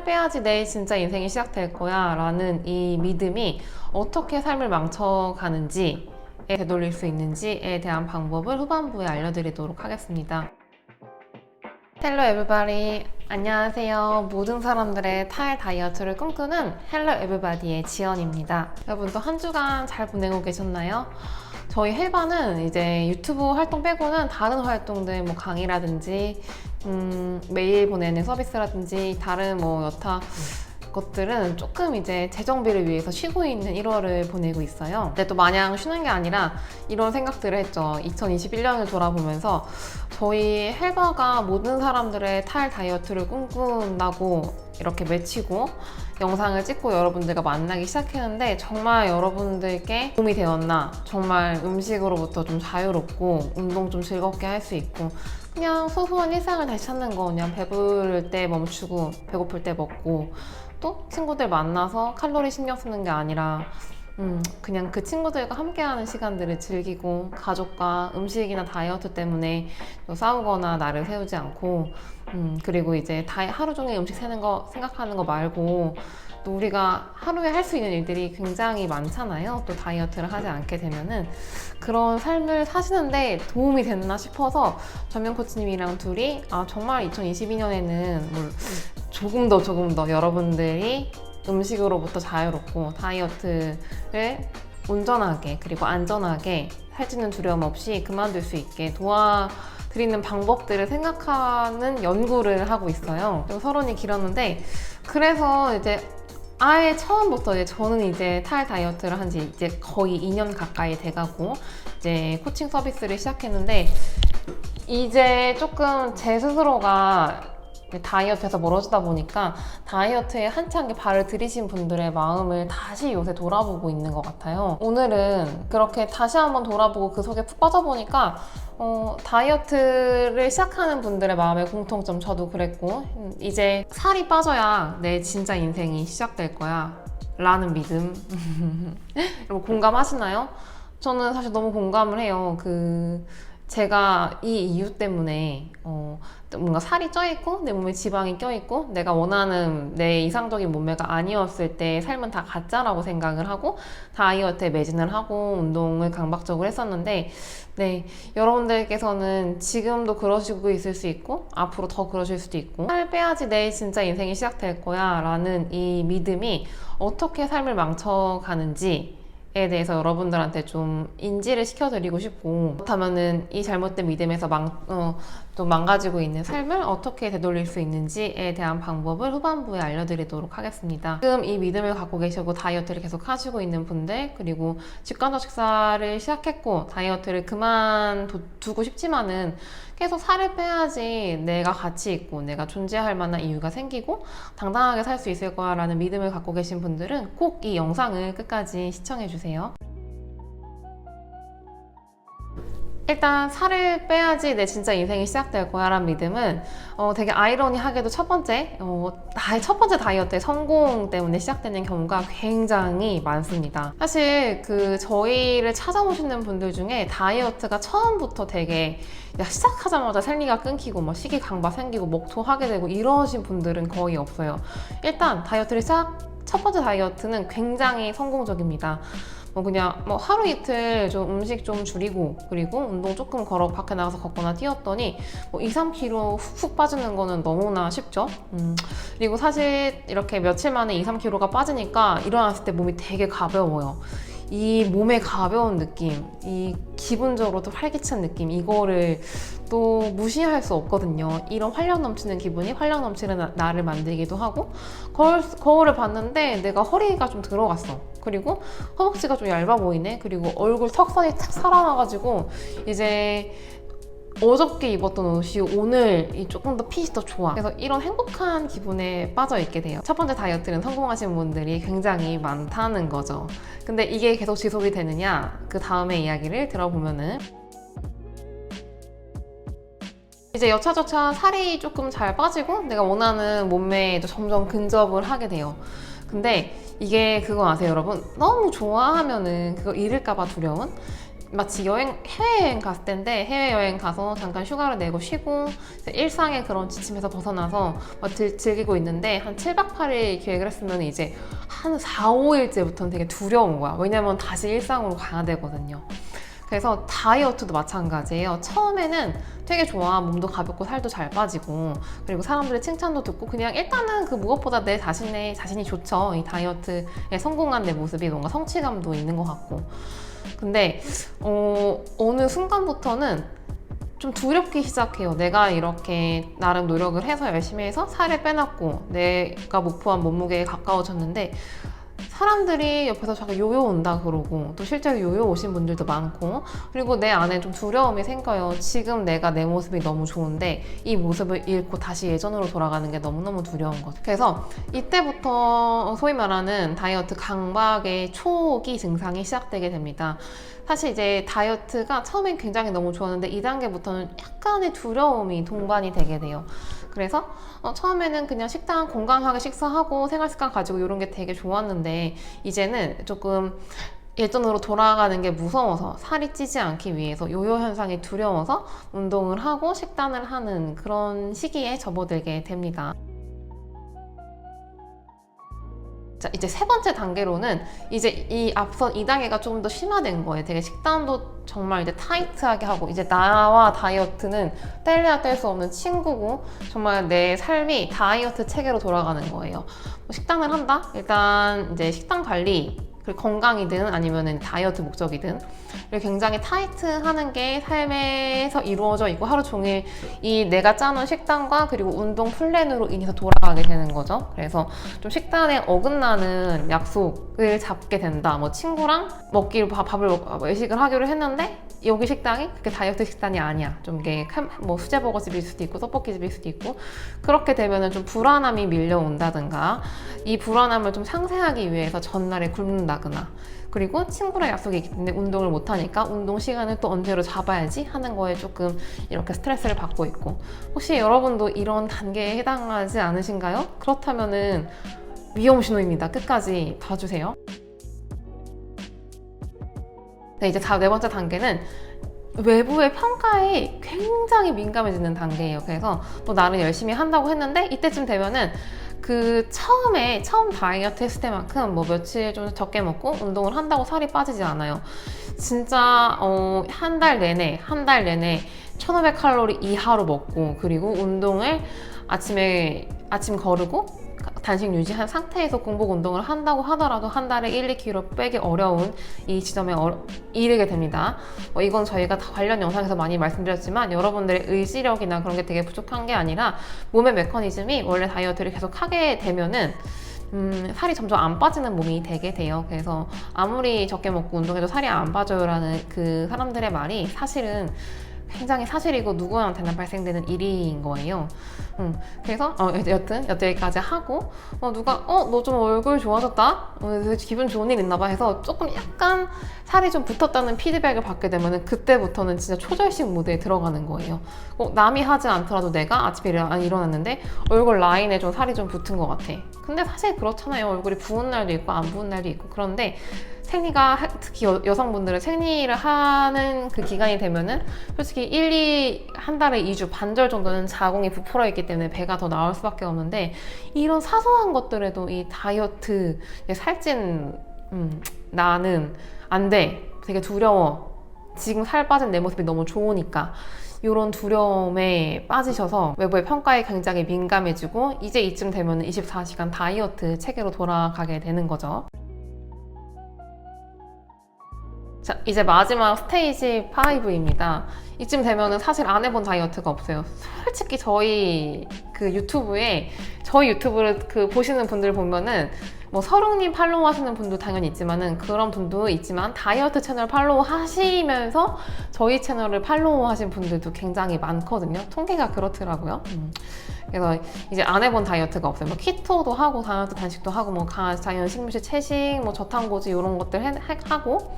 빼야지 내 진짜 인생이 시작될 거야 라는 이 믿음이 어떻게 삶을 망쳐가는지에 되돌릴 수 있는지에 대한 방법을 후반부에 알려드리도록 하겠습니다. 헬로 에브바리, 안녕하세요. 모든 사람들의 탈 다이어트를 꿈꾸는 헬로 에브바디의 지연입니다. 여러분도 한 주간 잘 보내고 계셨나요? 저희 헬바는 이제 유튜브 활동 빼고는 다른 활동들, 뭐 강의라든지 메일 보내는 서비스라든지 다른 뭐 여타 것들은 조금 이제 재정비를 위해서 쉬고 있는 1월을 보내고 있어요. 근데 또 마냥 쉬는 게 아니라 이런 생각들을 했죠. 2021년을 돌아보면서 저희 헬바가 모든 사람들의 탈 다이어트를 꿈꾼다고 이렇게 외치고 영상을 찍고 여러분들과 만나기 시작했는데 정말 여러분들께 도움이 되었나? 정말 음식으로부터 좀 자유롭고 운동 좀 즐겁게 할 수 있고 그냥 소소한 일상을 다시 찾는 거, 그냥 배부를 때 멈추고 배고플 때 먹고 또 친구들 만나서 칼로리 신경 쓰는 게 아니라 그냥 그 친구들과 함께하는 시간들을 즐기고 가족과 음식이나 다이어트 때문에 싸우거나 나를 세우지 않고 그리고 이제 하루 종일 음식 세는 거 생각하는 거 말고 또 우리가 하루에 할 수 있는 일들이 굉장히 많잖아요. 또 다이어트를 하지 않게 되면은 그런 삶을 사시는데 도움이 됐나 싶어서 전명 코치님이랑 둘이 정말 2022년에는 조금 더 여러분들이 음식으로부터 자유롭고 다이어트를 온전하게 그리고 안전하게 살찌는 두려움 없이 그만둘 수 있게 도와드리는 방법들을 생각하는 연구를 하고 있어요. 좀 서론이 길었는데 그래서 이제 아예 처음부터 저는 이제 탈 다이어트를 한 지 이제 거의 2년 가까이 돼가고 이제 코칭 서비스를 시작했는데 이제 조금 제 스스로가 다이어트에서 멀어지다 보니까 다이어트에 한창 발을 들이신 분들의 마음을 다시 요새 돌아보고 있는 것 같아요. 오늘은 그렇게 다시 한번 돌아보고 그 속에 푹 빠져보니까 다이어트를 시작하는 분들의 마음의 공통점, 저도 그랬고 이제 살이 빠져야 내 진짜 인생이 시작될 거야 라는 믿음 여러분 공감하시나요? 저는 사실 너무 공감을 해요. 제가 이 이유 때문에 뭔가 살이 쪄있고 내 몸에 지방이 껴있고 내가 원하는 내 이상적인 몸매가 아니었을 때 삶은 다 가짜라고 생각을 하고 다이어트에 매진을 하고 운동을 강박적으로 했었는데 네, 여러분들께서는 지금도 그러시고 있을 수 있고 앞으로 더 그러실 수도 있고 살 빼야지 내 진짜 인생이 시작될 거야 라는 이 믿음이 어떻게 삶을 망쳐가는지 에 대해서 여러분들한테 좀 인지를 시켜드리고 싶고 그렇다면은 이 잘못된 믿음에서 좀 망가지고 있는 삶을 어떻게 되돌릴 수 있는지에 대한 방법을 후반부에 알려드리도록 하겠습니다. 지금 이 믿음을 갖고 계시고 다이어트를 계속 하시고 있는 분들 그리고 직관적 식사를 시작했고 다이어트를 그만두고 싶지만은 계속 살을 빼야지 내가 가치 있고 내가 존재할 만한 이유가 생기고 당당하게 살 수 있을 거야 라는 믿음을 갖고 계신 분들은 꼭 이 영상을 끝까지 시청해 주세요. 일단 살을 빼야지 내 진짜 인생이 시작될 거야 라는 믿음은 되게 아이러니하게도 첫 번째 다이어트의 성공 때문에 시작되는 경우가 굉장히 많습니다. 사실 저희를 찾아오시는 분들 중에 다이어트가 처음부터 되게 시작하자마자 생리가 끊기고 막 식이 강박 생기고 먹토하게 되고 이러신 분들은 거의 없어요. 일단 첫 번째 다이어트는 굉장히 성공적입니다. 그냥 하루 이틀 좀 음식 좀 줄이고 그리고 운동 조금 밖에 나가서 걷거나 뛰었더니 2-3kg 훅 빠지는 거는 너무나 쉽죠. 그리고 사실 이렇게 며칠 만에 2-3kg가 빠지니까 일어났을 때 몸이 되게 가벼워요. 이 몸의 가벼운 느낌, 이 기분적으로도 활기찬 느낌, 이거를 또 무시할 수 없거든요. 이런 활력 넘치는 기분이 활력 넘치는 나를 만들기도 하고 거울을 봤는데 내가 허리가 좀 들어갔어. 그리고 허벅지가 좀 얇아 보이네. 그리고 얼굴 턱선이 탁 살아나가지고 이제 어저께 입었던 옷이 오늘 조금 더 핏이 더 좋아. 그래서 이런 행복한 기분에 빠져 있게 돼요. 첫 번째 다이어트는 성공하신 분들이 굉장히 많다는 거죠. 근데 이게 계속 지속이 되느냐? 그 다음에 이야기를 들어보면은 이제 여차저차 살이 조금 잘 빠지고 내가 원하는 몸매에도 점점 근접을 하게 돼요. 근데 이게 그거 아세요, 여러분? 너무 좋아하면은 그거 잃을까봐 두려운? 마치 해외여행 갔을 때인데 해외여행 가서 잠깐 휴가를 내고 쉬고 일상의 그런 지침에서 벗어나서 막 즐기고 있는데 한 7박 8일 계획을 했으면 이제 한 4, 5일째부터는 되게 두려운 거야. 왜냐면 다시 일상으로 가야 되거든요. 그래서 다이어트도 마찬가지예요. 처음에는 되게 좋아. 몸도 가볍고 살도 잘 빠지고 그리고 사람들의 칭찬도 듣고 그냥 일단은 그 무엇보다 내 자신이 좋죠. 이 다이어트에 성공한 내 모습이 뭔가 성취감도 있는 것 같고. 근데 어느 순간부터는 좀 두렵기 시작해요. 내가 이렇게 나름 노력을 해서 열심히 해서 살을 빼놨고 내가 목표한 몸무게에 가까워졌는데 사람들이 옆에서 자꾸 요요 온다 그러고 또 실제로 요요 오신 분들도 많고 그리고 내 안에 좀 두려움이 생겨요. 지금 내가 내 모습이 너무 좋은데 이 모습을 잃고 다시 예전으로 돌아가는 게 너무너무 두려운 거죠. 그래서 이때부터 소위 말하는 다이어트 강박의 초기 증상이 시작되게 됩니다. 사실 이제 다이어트가 처음엔 굉장히 너무 좋았는데 2단계부터는 약간의 두려움이 동반이 되게 돼요. 그래서 처음에는 그냥 식단 건강하게 식사하고 생활습관 가지고 이런 게 되게 좋았는데 이제는 조금 예전으로 돌아가는 게 무서워서 살이 찌지 않기 위해서 요요 현상이 두려워서 운동을 하고 식단을 하는 그런 시기에 접어들게 됩니다. 자, 이제 세 번째 단계로는 이제 이 앞선 2단계가 조금 더 심화된 거예요. 되게 식단도 정말 이제 타이트하게 하고 이제 나와 다이어트는 뗄래야 뗄 수 없는 친구고 정말 내 삶이 다이어트 체계로 돌아가는 거예요. 식단을 한다? 일단 이제 식단 관리 건강이든 아니면 다이어트 목적이든 굉장히 타이트하는 게 삶에서 이루어져 있고 하루 종일 이 내가 짜놓은 식단과 그리고 운동 플랜으로 인해서 돌아가게 되는 거죠. 그래서 좀 식단에 어긋나는 약속을 잡게 된다. 뭐 친구랑 외식을 하기로 했는데 여기 식당이 그게 다이어트 식단이 아니야. 좀 이게 뭐 수제버거집일 수도 있고 떡볶이집일 수도 있고 그렇게 되면은 좀 불안함이 밀려온다든가 이 불안함을 좀 상쇄하기 위해서 전날에 굶는다거나 그리고 친구랑 약속이 있기 때문에 운동을 못하니까 운동 시간을 또 언제로 잡아야지 하는 거에 조금 이렇게 스트레스를 받고 있고 혹시 여러분도 이런 단계에 해당하지 않으신가요? 그렇다면은 위험 신호입니다. 끝까지 봐주세요. 네, 이제 네 번째 단계는 외부의 평가에 굉장히 민감해지는 단계예요. 그래서 또 나는 열심히 한다고 했는데 이때쯤 되면은 처음 다이어트 했을 때만큼 뭐 며칠 좀 적게 먹고 운동을 한다고 살이 빠지지 않아요. 진짜 한 달 내내 1500칼로리 이하로 먹고 그리고 운동을 아침 거르고 단식 유지한 상태에서 공복 운동을 한다고 하더라도 한 달에 1, 2kg 빼기 어려운 이 지점에 이르게 됩니다. 이건 저희가 관련 영상에서 많이 말씀드렸지만 여러분들의 의지력이나 그런 게 되게 부족한 게 아니라 몸의 메커니즘이 원래 다이어트를 계속 하게 되면은 살이 점점 안 빠지는 몸이 되게 돼요. 그래서 아무리 적게 먹고 운동해도 살이 안 빠져요 라는 그 사람들의 말이 사실은 굉장히 사실이고 누구한테나 발생되는 일인 거예요. 그래서 여튼 여기까지 하고 누가 너 좀 얼굴 좋아졌다? 기분 좋은 일 있나 봐 해서 조금 약간 살이 좀 붙었다는 피드백을 받게 되면 그때부터는 진짜 초절식 모드에 들어가는 거예요. 남이 하지 않더라도 내가 아침에 일어났는데 얼굴 라인에 좀 살이 좀 붙은 것 같아. 근데 사실 그렇잖아요. 얼굴이 부은 날도 있고 안 부은 날도 있고. 그런데 생리가 특히 여성분들은 생리를 하는 그 기간이 되면은 솔직히 한 달에 2주 반절 정도는 자궁이 부풀어 있기 때문에 배가 더 나올 수밖에 없는데 이런 사소한 것들에도 이 다이어트 살찐 나는 안 돼. 되게 두려워. 지금 살 빠진 내 모습이 너무 좋으니까 이런 두려움에 빠지셔서 외부의 평가에 굉장히 민감해지고 이제 이쯤 되면 24시간 다이어트 체계로 돌아가게 되는 거죠. 자, 이제 마지막 스테이지 5입니다. 이쯤 되면은 사실 안 해본 다이어트가 없어요. 솔직히 저희 유튜브를 보시는 분들 보면은 뭐 서롱님 팔로우 하시는 분도 당연히 있지만은 그런 분도 있지만 다이어트 채널 팔로우 하시면서 저희 채널을 팔로우 하신 분들도 굉장히 많거든요. 통계가 그렇더라고요. 그래서 이제 안 해본 다이어트가 없어요. 뭐 키토도 하고 다이어트 단식도 하고 뭐 자연 식물식 채식, 뭐 저탄고지 이런 것들 하고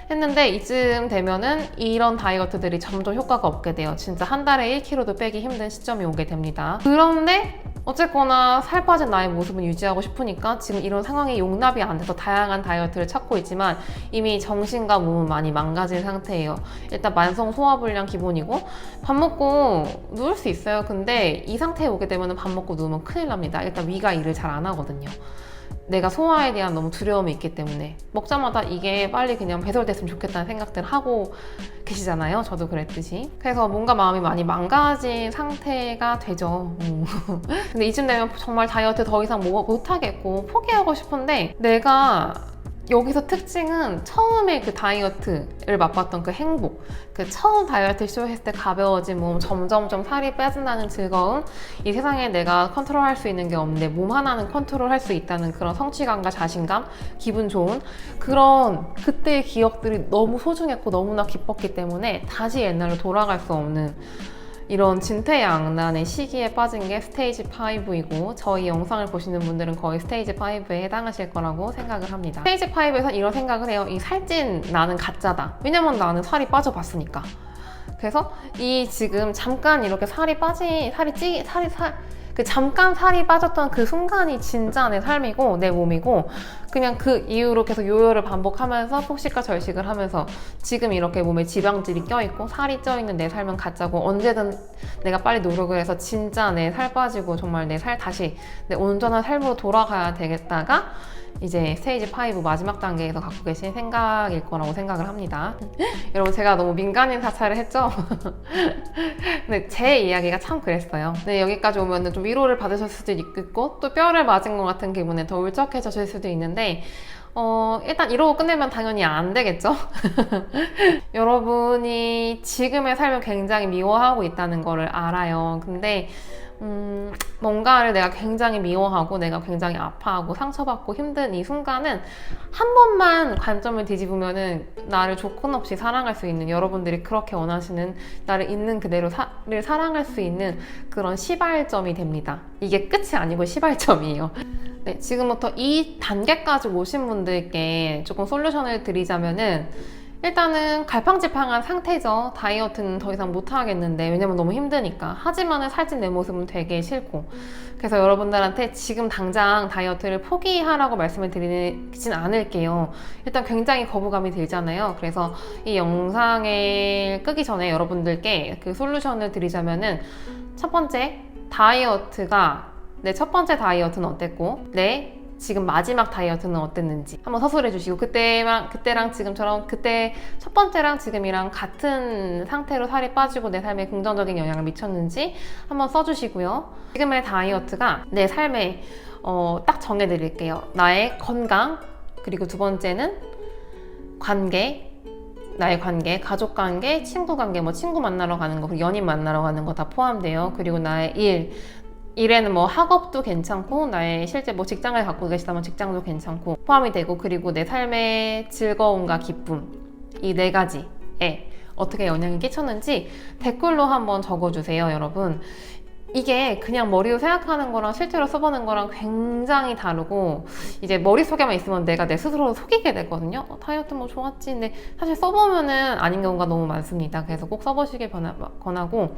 했는데 이쯤 되면은 이런 다이어트들이 점점 효과가 없게 돼요. 진짜 한 달에 1kg도 빼기 힘든 시점이 오게 됩니다. 그런데 어쨌거나 살 빠진 나의 모습은 유지하고 싶으니까 지금 이런 상황이 용납이 안 돼서 다양한 다이어트를 찾고 있지만 이미 정신과 몸은 많이 망가진 상태예요. 일단 만성 소화불량 기본이고 밥 먹고 누울 수 있어요. 근데 이 상태에 오게 되면 밥 먹고 누우면 큰일 납니다. 일단 위가 일을 잘 안 하거든요. 내가 소화에 대한 너무 두려움이 있기 때문에 먹자마자 이게 빨리 그냥 배설됐으면 좋겠다는 생각들 하고 계시잖아요. 저도 그랬듯이. 그래서 뭔가 마음이 많이 망가진 상태가 되죠. 근데 이쯤 되면 정말 다이어트 더 이상 못하겠고 포기하고 싶은데 내가 여기서 특징은 처음에 그 다이어트를 맛봤던 그 행복, 그 처음 다이어트 시도했을 때 가벼워진 몸, 점점점 살이 빠진다는 즐거움, 이 세상에 내가 컨트롤할 수 있는 게 없는데 몸 하나는 컨트롤할 수 있다는 그런 성취감과 자신감, 기분 좋은 그런 그때의 기억들이 너무 소중했고 너무나 기뻤기 때문에 다시 옛날로 돌아갈 수 없는 이런 진퇴양난의 시기에 빠진 게 스테이지 5이고 저희 영상을 보시는 분들은 거의 스테이지 5에 해당하실 거라고 생각을 합니다. 스테이지 5에서 이런 생각을 해요. 이 살찐 나는 가짜다. 왜냐면 나는 살이 빠져봤으니까. 그래서 이 지금 잠깐 이렇게 잠깐 살이 빠졌던 그 순간이 진짜 내 삶이고 내 몸이고 그냥 그 이후로 계속 요요를 반복하면서 폭식과 절식을 하면서 지금 이렇게 몸에 지방질이 껴있고 살이 쪄있는 내 삶은 가짜고 언제든 내가 빨리 노력을 해서 진짜 내 살 빠지고 정말 내 살 다시 내 온전한 삶으로 돌아가야 되겠다가 이제 스테이지 5 마지막 단계에서 갖고 계신 생각일 거라고 생각을 합니다. 여러분 제가 너무 민간인 사찰을 했죠? 근데 제 이야기가 참 그랬어요. 네, 여기까지 오면 좀 위로를 받으실 수도 있고 또 뼈를 맞은 것 같은 기분에 더 울적해질 수도 있는데 일단 이러고 끝내면 당연히 안 되겠죠? 여러분이 지금의 삶을 굉장히 미워하고 있다는 거를 알아요. 근데 뭔가를 내가 굉장히 미워하고 내가 굉장히 아파하고 상처받고 힘든 이 순간은 한 번만 관점을 뒤집으면은 나를 조건 없이 사랑할 수 있는 여러분들이 그렇게 원하시는 나를 있는 그대로 를 사랑할 수 있는 그런 시발점이 됩니다. 이게 끝이 아니고 시발점이에요. 네, 지금부터 이 단계까지 오신 분들께 조금 솔루션을 드리자면은 일단은 갈팡질팡한 상태죠. 다이어트는 더 이상 못하겠는데 왜냐면 너무 힘드니까. 하지만은 살찐 내 모습은 되게 싫고 그래서 여러분들한테 지금 당장 다이어트를 포기하라고 말씀을 드리진 않을게요. 일단 굉장히 거부감이 들잖아요. 그래서 이 영상을 끄기 전에 여러분들께 그 솔루션을 드리자면은 첫 번째 다이어트가 내 첫 번째 다이어트는 어땠고 내 지금 마지막 다이어트는 어땠는지 한번 서술해 주시고 그때랑 지금처럼 그때 첫 번째랑 지금이랑 같은 상태로 살이 빠지고 내 삶에 긍정적인 영향을 미쳤는지 한번 써주시고요. 지금의 다이어트가 내 삶에 딱 정해드릴게요. 나의 건강, 그리고 두 번째는 관계, 나의 관계, 가족 관계, 친구 관계, 뭐 친구 만나러 가는 거, 그리고 연인 만나러 가는 거 다 포함돼요. 그리고 나의 일에는 뭐 학업도 괜찮고 나의 실제 뭐 직장을 갖고 계시다면 직장도 괜찮고 포함이 되고 그리고 내 삶의 즐거움과 기쁨 이 네 가지에 어떻게 영향이 끼쳤는지 댓글로 한번 적어주세요. 여러분 이게 그냥 머리로 생각하는 거랑 실제로 써보는 거랑 굉장히 다르고 이제 머릿속에만 있으면 내가 내 스스로를 속이게 되거든요. 다이어트 뭐 좋았지. 근데 사실 써보면은 아닌 경우가 너무 많습니다. 그래서 꼭 써보시길 권하고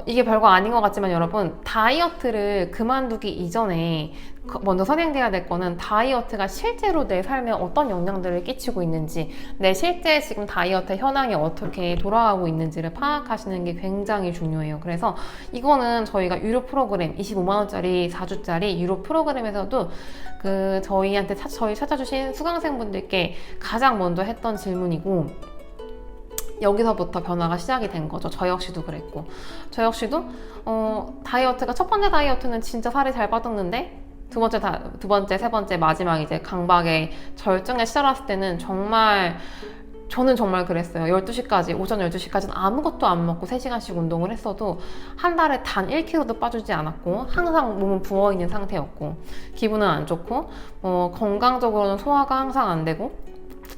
이게 별거 아닌 것 같지만 여러분 다이어트를 그만두기 이전에 먼저 선행돼야 될 거는 다이어트가 실제로 내 삶에 어떤 영향들을 끼치고 있는지 내 실제 지금 다이어트 현황이 어떻게 돌아가고 있는지를 파악하시는 게 굉장히 중요해요. 그래서 이거는 저희가 유료 프로그램 25만원짜리 4주짜리 유료 프로그램에서도 저희 찾아주신 수강생분들께 가장 먼저 했던 질문이고 여기서부터 변화가 시작이 된 거죠. 저 역시도 그랬고 저 역시도 다이어트가 첫 번째 다이어트는 진짜 살이 잘 빠졌는데 두 번째, 세 번째, 마지막 이제 강박의 절정에 시달았을 때는 저는 정말 그랬어요. 12시까지, 오전 12시까지는 아무것도 안 먹고 3시간씩 운동을 했어도 한 달에 단 1kg도 빠지지 않았고 항상 몸은 부어있는 상태였고 기분은 안 좋고 건강적으로는 소화가 항상 안 되고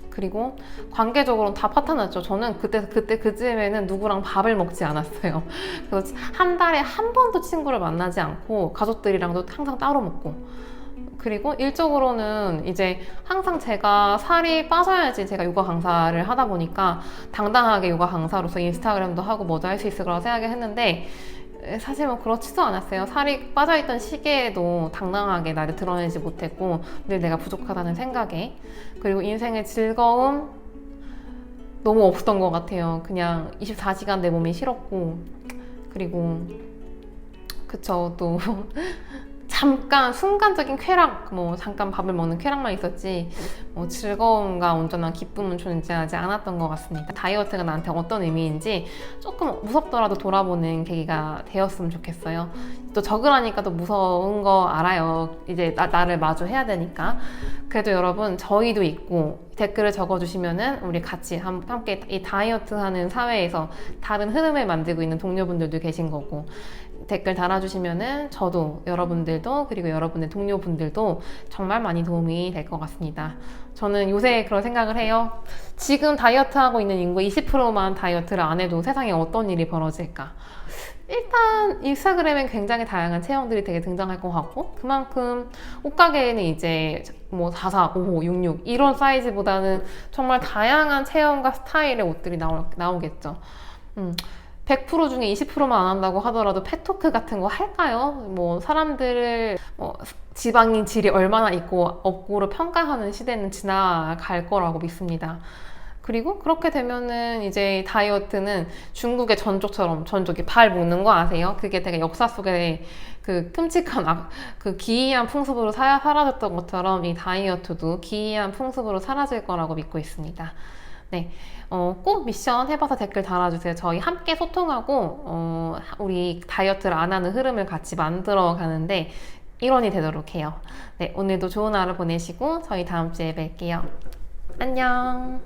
그리고 관계적으로는 다 파탄났죠. 저는 그때 그쯤에는 누구랑 밥을 먹지 않았어요. 그래서 한 달에 한 번도 친구를 만나지 않고 가족들이랑도 항상 따로 먹고 그리고 일적으로는 이제 항상 제가 살이 빠져야지 제가 요가 강사를 하다 보니까 당당하게 요가 강사로서 인스타그램도 하고 뭐도 할 수 있을 거라고 생각을 했는데 사실 뭐 그렇지도 않았어요. 살이 빠져있던 시기에도 당당하게 나를 드러내지 못했고 늘 내가 부족하다는 생각에, 그리고 인생의 즐거움 너무 없었던 것 같아요. 그냥 24시간 내 몸이 싫었고, 그리고 그쵸, 또 잠깐 순간적인 쾌락, 뭐 잠깐 밥을 먹는 쾌락만 있었지 뭐 즐거움과 온전한 기쁨은 존재하지 않았던 것 같습니다. 다이어트가 나한테 어떤 의미인지 조금 무섭더라도 돌아보는 계기가 되었으면 좋겠어요. 또 적으라니까 또 무서운 거 알아요. 이제 나를 마주해야 되니까. 그래도 여러분, 저희도 있고 댓글을 적어주시면은 우리 같이 함께 이 다이어트 하는 사회에서 다른 흐름을 만들고 있는 동료분들도 계신 거고, 댓글 달아주시면은 저도, 여러분들도, 그리고 여러분의 동료분들도 정말 많이 도움이 될 것 같습니다. 저는 요새 그런 생각을 해요. 지금 다이어트 하고 있는 인구 20%만 다이어트를 안 해도 세상에 어떤 일이 벌어질까? 일단 인스타그램엔 굉장히 다양한 체형들이 되게 등장할 것 같고, 그만큼 옷가게에는 이제 뭐 44, 55, 66 이런 사이즈보다는 정말 다양한 체형과 스타일의 옷들이 나오겠죠. 100% 중에 20%만 안 한다고 하더라도 펫토크 같은 거 할까요? 뭐 사람들을 지방인 질이 얼마나 있고 없고로 평가하는 시대는 지나갈 거라고 믿습니다. 그리고 그렇게 되면은 이제 다이어트는 중국의 전족처럼, 전족이 발 묶는 거 아세요? 그게 되게 역사 속에 그 끔찍한 그 기이한 풍습으로 사라졌던 것처럼 이 다이어트도 기이한 풍습으로 사라질 거라고 믿고 있습니다. 네, 꼭 미션 해봐서 댓글 달아주세요. 저희 함께 소통하고 우리 다이어트를 안 하는 흐름을 같이 만들어 가는데 일원이 되도록 해요. 네, 오늘도 좋은 하루 보내시고 저희 다음 주에 뵐게요. 안녕.